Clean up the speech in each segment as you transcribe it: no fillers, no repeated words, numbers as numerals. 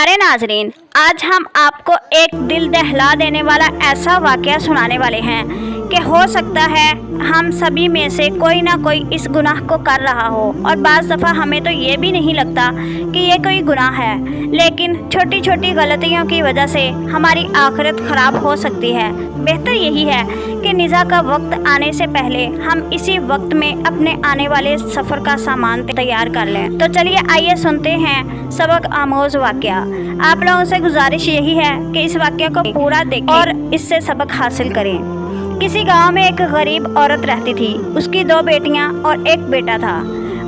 प्यारे नाजरीन, आज हम आपको एक दिल दहला देने वाला ऐसा वाकया सुनाने वाले हैं कि हो सकता है हम सभी में से कोई ना कोई इस गुनाह को कर रहा हो और बाज़ दफ़ा हमें तो ये भी नहीं लगता कि ये कोई गुनाह है, लेकिन छोटी छोटी गलतियों की वजह से हमारी आखिरत ख़राब हो सकती है। बेहतर यही है कि निज़ा का वक्त आने से पहले हम इसी वक्त में अपने आने वाले सफ़र का सामान तैयार कर लें। तो चलिए आइए सुनते हैं सबक आमोज़ वाकया। आप लोगों से गुजारिश यही है कि इस वाकया को पूरा देखें और इससे सबक हासिल करें। किसी गांव में एक गरीब औरत रहती थी। उसकी 2 बेटियां और 1 बेटा था।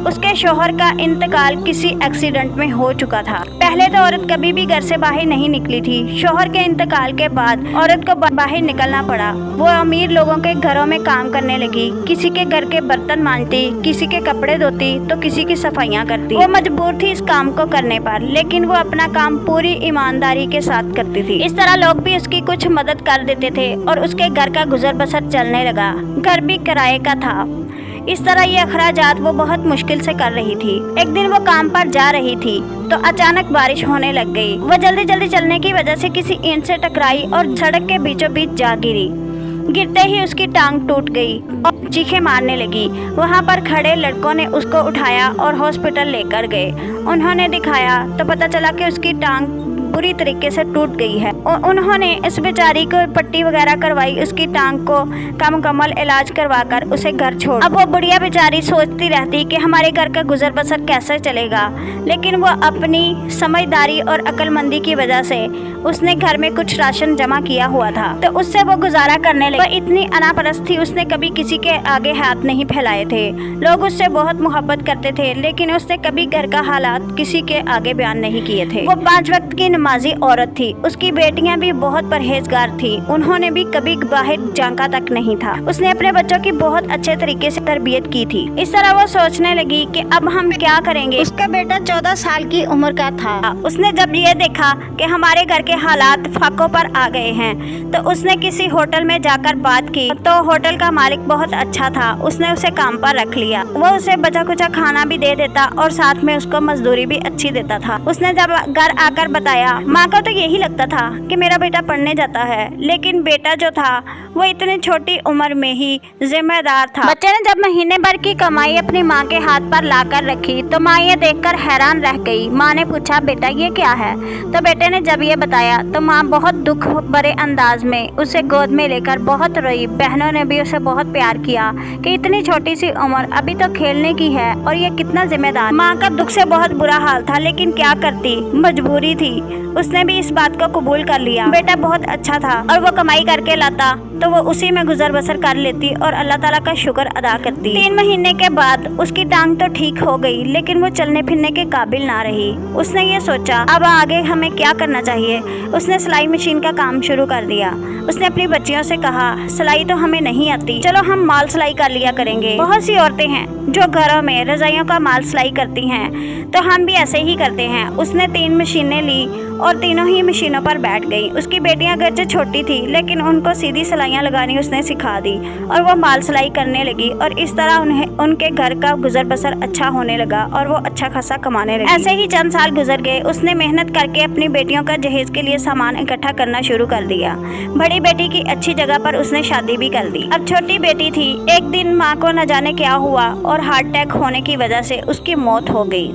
उसके शौहर का इंतकाल किसी एक्सीडेंट में हो चुका था। पहले तो औरत कभी भी घर से बाहर नहीं निकली थी। शौहर के इंतकाल के बाद औरत को बाहर निकलना पड़ा। वो अमीर लोगों के घरों में काम करने लगी। किसी के घर के बर्तन मांजती, किसी के कपड़े धोती तो किसी की सफाइयाँ करती। वो मजबूर थी इस काम को करने पर, लेकिन वो अपना काम पूरी ईमानदारी के साथ करती थी। इस तरह लोग भी उसकी कुछ मदद कर देते थे और उसके घर का गुजर बसर चलने लगा। घर भी किराए का था। इस तरह ये अखराजात वो बहुत मुश्किल से कर रही थी। एक दिन वो काम पर जा रही थी तो अचानक बारिश होने लग गई। वो जल्दी जल्दी चलने की वजह से किसी ईंट से टकराई और सड़क के बीचों बीच जा गिरी। गिरते ही उसकी टांग टूट गई और चीखें मारने लगी। वहाँ पर खड़े लड़कों ने उसको उठाया और हॉस्पिटल लेकर गए। उन्होंने दिखाया तो पता चला कि उसकी टांग बुरी तरीके से टूट गई है। उन्होंने इस बेचारी को पट्टी वगैरह करवाई। उसकी टांग को का मुकम्मल इलाज करवाकर उसे घर छोड़। अब वो बुढ़िया बेचारी सोचती रहती कि हमारे घर का गुजर बसर कैसे चलेगा, लेकिन वो अपनी समझदारी और अक्लमंदी की वजह से उसने घर में कुछ राशन जमा किया हुआ था तो उससे वो गुजारा करने लगी। वो इतनी अनापरस्त थी, उसने कभी किसी के आगे हाथ नहीं फैलाए थे। लोग उससे बहुत मोहब्बत करते थे, लेकिन उसने कभी घर का हालात किसी के आगे बयान नहीं किए थे। वो 5 वक्त की नमाजी औरत थी। उसकी बेटियां भी बहुत परहेजगार थी। उन्होंने भी कभी बाहर झांका तक नहीं था। उसने अपने बच्चों की बहुत अच्छे तरीके से तरबियत की थी। इस तरह वो सोचने लगी कि अब हम क्या करेंगे। उसका बेटा 14 साल की उम्र का था। उसने जब ये देखा कि हमारे घर के हालात फाकों पर आ गए हैं तो उसने किसी होटल में जाकर बात की। तो होटल का मालिक बहुत अच्छा था। उसने उसे काम पर रख लिया। वो उसे बचा कुचा खाना भी दे देता और साथ में उसको मजदूरी भी अच्छी देता था। उसने जब घर आकर बताया, माँ को तो यही लगता था कि मेरा बेटा पढ़ने जाता है, लेकिन बेटा जो था वो इतनी छोटी उम्र में ही जिम्मेदार था। बच्चे ने जब महीने भर की कमाई अपनी माँ के हाथ पर लाकर रखी तो माँ ये देखकर हैरान रह गई। माँ ने पूछा, बेटा ये क्या है? तो बेटे ने जब ये बताया तो माँ बहुत दुख भरे अंदाज में उसे गोद में लेकर बहुत रोई। बहनों ने भी उसे बहुत प्यार किया कि इतनी छोटी सी उम्र, अभी तो खेलने की है और ये कितना जिम्मेदार। माँ का दुख से बहुत बुरा हाल था, लेकिन क्या करती, मजबूरी थी। उसने भी इस बात को कबूल कर लिया। बेटा बहुत अच्छा था और वो कमाई करके लाता तो वो उसी में गुजर बसर कर लेती और अल्लाह ताला का शुक्र अदा करती। 3 महीने के बाद उसकी टांग तो ठीक हो गई, लेकिन वो चलने फिरने के काबिल ना रही। उसने ये सोचा अब आगे हमें क्या करना चाहिए। उसने सिलाई मशीन का काम शुरू कर दिया। उसने अपनी बच्चियों से कहा, सिलाई तो हमें नहीं आती, चलो हम माल सिलाई कर लिया करेंगे। बहुत सी औरतें हैं जो घरों में रजाइयों का माल सिलाई करती हैं, तो हम भी ऐसे ही करते हैं। उसने 3 मशीनें ली और तीनों ही मशीनों पर बैठ गई। उसकी बेटियां अगरचे छोटी थी, लेकिन उनको सीधी सिलाइयाँ लगानी उसने सिखा दी और वो माल सिलाई करने लगी और इस तरह उनके घर का गुजर बसर अच्छा होने लगा और वो अच्छा खासा कमाने लगी। ऐसे ही चंद साल गुजर गए। उसने मेहनत करके अपनी बेटियों का जहेज के लिए सामान इकट्ठा करना शुरू कर दिया। बड़ी बेटी की अच्छी जगह पर उसने शादी भी कर दी। अब छोटी बेटी थी। एक दिन माँ को न जाने क्या हुआ और हार्ट अटैक होने की वजह से उसकी मौत हो गई।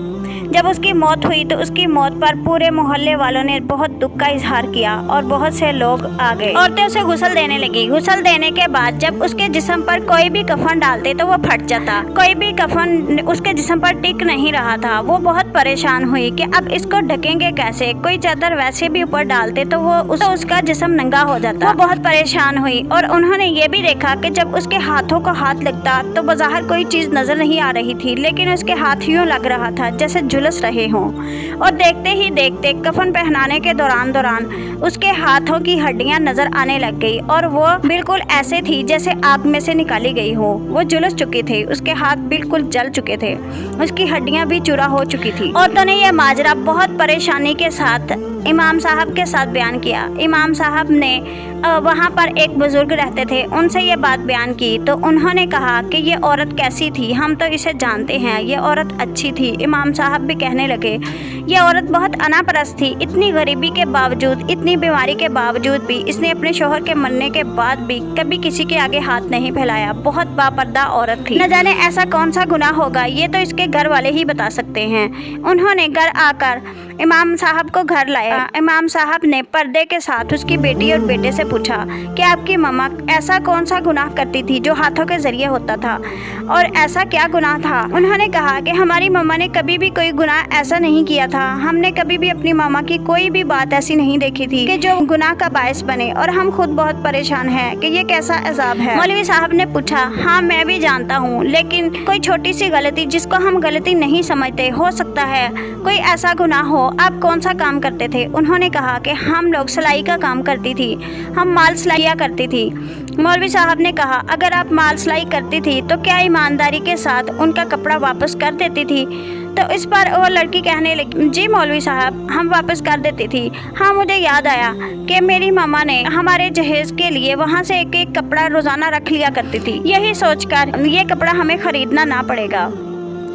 जब उसकी मौत हुई तो उसकी मौत पर पूरे मोहल्ले वालों ने बहुत दुख का इजहार किया और बहुत से लोग आ गए। औरतें उसे गुस्ल देने लगी। गुस्ल देने के बाद जब उसके जिस्म पर कोई भी कफन डालते तो वो फट जाता। कोई भी कफन उसके जिस्म पर टिक नहीं रहा था। वो बहुत परेशान हुई कि अब इसको ढकेंगे कैसे। कोई चादर वैसे भी ऊपर डालते तो उसका जिस्म नंगा हो जाता। वो बहुत परेशान हुई और उन्होंने ये भी देखा कि जब उसके हाथों को हाथ लगता तो बाहर कोई चीज नजर नहीं आ रही थी, लेकिन उसके हाथ यूं लग रहा था जैसे झुलस रहे हों। और देखते ही देखते कफन पहनाने के दौरान उसके हाथों की हड्डियां नजर आने लग गई और वो बिल्कुल ऐसे थी जैसे आग में से निकाली गई हो। वो झुलस चुके थे। उसके हाथ बिल्कुल जल चुके थे। उसकी हड्डियां भी चूरा हो चुकी थी। औरतों ने यह माजरा बहुत परेशानी के साथ इमाम साहब के साथ बयान किया। इमाम साहब ने वहाँ पर एक बुजुर्ग रहते थे, उनसे ये बात बयान की तो उन्होंने कहा कि ये औरत कैसी थी, हम तो इसे जानते हैं, ये औरत अच्छी थी। इमाम साहब भी कहने लगे, ये औरत बहुत अनापरस्त थी। इतनी गरीबी के बावजूद, इतनी बीमारी के बावजूद भी इसने अपने शोहर के मरने के बाद भी कभी किसी के आगे हाथ नहीं फैलाया। बहुत बापर्दा औरत थी। न जाने ऐसा कौन सा गुनाह होगा, ये तो इसके घर वाले ही बता सकते हैं। उन्होंने घर आकर इमाम साहब को घर लाया। इमाम साहब ने पर्दे के साथ उसकी बेटी और बेटे से पूछा कि आपकी मम्मा ऐसा कौन सा गुनाह करती थी जो हाथों के जरिए होता था, और ऐसा क्या गुनाह था। उन्होंने कहा कि हमारी मम्मा ने कभी भी कोई गुनाह ऐसा नहीं किया था। हमने कभी भी अपनी मम्मा की कोई भी बात ऐसी नहीं देखी थी कि जो गुनाह का बायस बने, और हम खुद बहुत परेशान हैं कि ये कैसा अजाब है। मौलवी साहब ने पूछा, हाँ मैं भी जानता हूँ, लेकिन कोई छोटी सी गलती जिसको हम गलती नहीं समझते, हो सकता है कोई ऐसा गुनाह हो। आप कौन सा काम करते थे। उन्होंने कहा कि हम लोग सिलाई का काम करती थी, हम माल सिलाइया करती थी। मौलवी साहब ने कहा, अगर आप माल सिलाई करती थी तो क्या ईमानदारी के साथ उनका कपड़ा वापस कर देती थी। तो इस पर वो लड़की कहने लगी, जी मौलवी साहब, हम वापस कर देती थी। हाँ मुझे याद आया कि मेरी मामा ने हमारे जहेज के लिए वहाँ से एक एक कपड़ा रोजाना रख लिया करती थी, यही सोचकर ये कपड़ा हमें खरीदना ना पड़ेगा।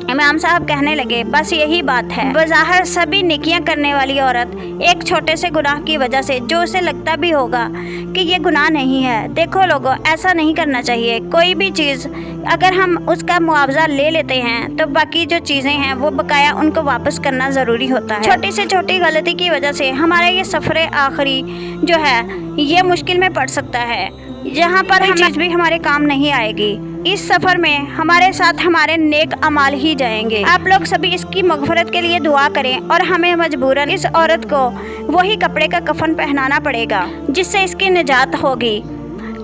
इमाम साहब कहने लगे, बस यही बात है। बज़ाहिर सभी नेकियां करने वाली औरत एक छोटे से गुनाह की वजह से, जो उसे लगता भी होगा कि ये गुनाह नहीं है। देखो लोगों, ऐसा नहीं करना चाहिए। कोई भी चीज़ अगर हम उसका मुआवजा ले लेते हैं तो बाकी जो चीज़ें हैं वो बकाया उनको वापस करना ज़रूरी होता है। छोटी से छोटी गलती की वजह से हमारा ये सफ़र आखिरी जो है ये मुश्किल में पड़ सकता है, जहाँ पर हर चीज़ भी हमारे काम नहीं आएगी। इस सफ़र में हमारे साथ हमारे नेक अमाल ही जाएंगे। आप लोग सभी इसकी मग़फ़िरत के लिए दुआ करें, और हमें मजबूरन इस औरत को वही कपड़े का कफन पहनाना पड़ेगा जिससे इसकी निजात होगी।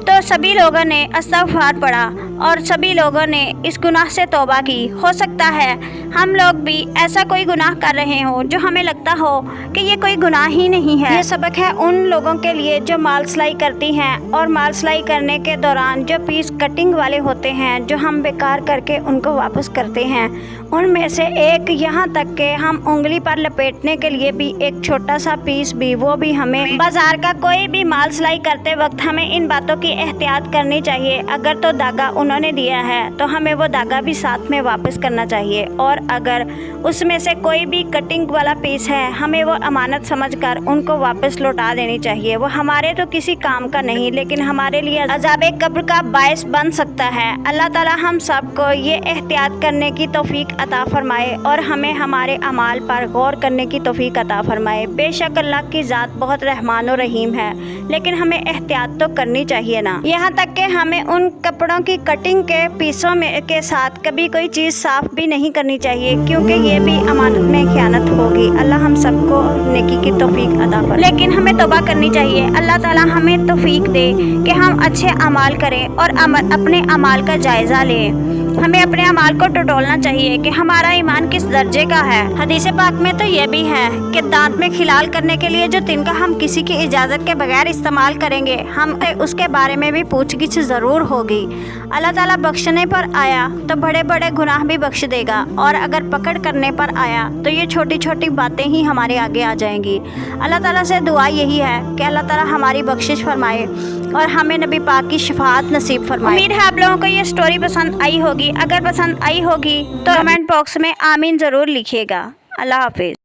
तो सभी लोगों ने इस्तग़फ़ार पढ़ा और सभी लोगों ने इस गुनाह से तौबा की। हो सकता है हम लोग भी ऐसा कोई गुनाह कर रहे हों जो हमें लगता हो कि ये कोई गुनाह ही नहीं है। ये सबक है उन लोगों के लिए जो माल सिलाई करती हैं, और माल सिलाई करने के दौरान जो पीस कटिंग वाले होते हैं जो हम बेकार करके उनको वापस करते हैं, उनमें से एक यहाँ तक कि हम उंगली पर लपेटने के लिए भी एक छोटा सा पीस भी, वो भी हमें बाजार का कोई भी माल सिलाई करते वक्त हमें इन बातों की एहतियात करनी चाहिए। अगर तो धागा उन्होंने दिया है तो हमें वो धागा भी साथ में वापस करना चाहिए, और अगर उसमें से कोई भी कटिंग वाला पीस है हमें वो अमानत समझकर उनको वापस लौटा देनी चाहिए। वो हमारे तो किसी काम का नहीं, लेकिन हमारे लिए अज़ाबे कब्र का बायस बन सकता है। अल्लाह ताला हम सबको ये एहतियात करने की तौफीक अता फरमाए और हमें हमारे अमाल पर गौर करने की तौफीक अता फरमाए। बेशक अल्लाह की ज़ात बहुत रहमान और रहीम है, लेकिन हमें एहतियात तो करनी चाहिए ना। यहाँ तक कि हमें उन कपड़ों की कटिंग के पीसों में के साथ कभी कोई चीज़ साफ़ भी नहीं करनी चाहिए, क्योंकि ये भी अमानत में खयानत होगी। अल्लाह हम सबको नेकी की तौफीक अता फरमाए, लेकिन हमें तौबा करनी चाहिए। अल्लाह ताला हमें तौफीक दे कि हम अच्छे अमाल करें और अपने अमाल का जायज़ा लें। हमें अपने अमाल को टटोलना चाहिए कि हमारा ईमान किस दर्जे का है। हदीस पाक में तो ये भी है कि दांत में खिलाल करने के लिए जो तिनका हम किसी की इजाज़त के बगैर इस्तेमाल करेंगे, हम उसके बारे में भी पूछगिछ ज़रूर होगी। अल्लाह ताला बख्शने पर आया तो बड़े बड़े गुनाह भी बख्श देगा, और अगर पकड़ करने पर आया तो ये छोटी छोटी बातें ही हमारे आगे आ जाएंगी। अल्लाह ताला से दुआ यही है कि अल्लाह ताला हमारी बख्शिश फरमाए और हमें नबी पाक की शफाअत नसीब फरमाए। उम्मीद है आप लोगों को ये स्टोरी पसंद आई होगी। अगर पसंद आई होगी तो कमेंट बॉक्स में आमीन ज़रूर लिखिएगा। अल्लाह हाफिज़।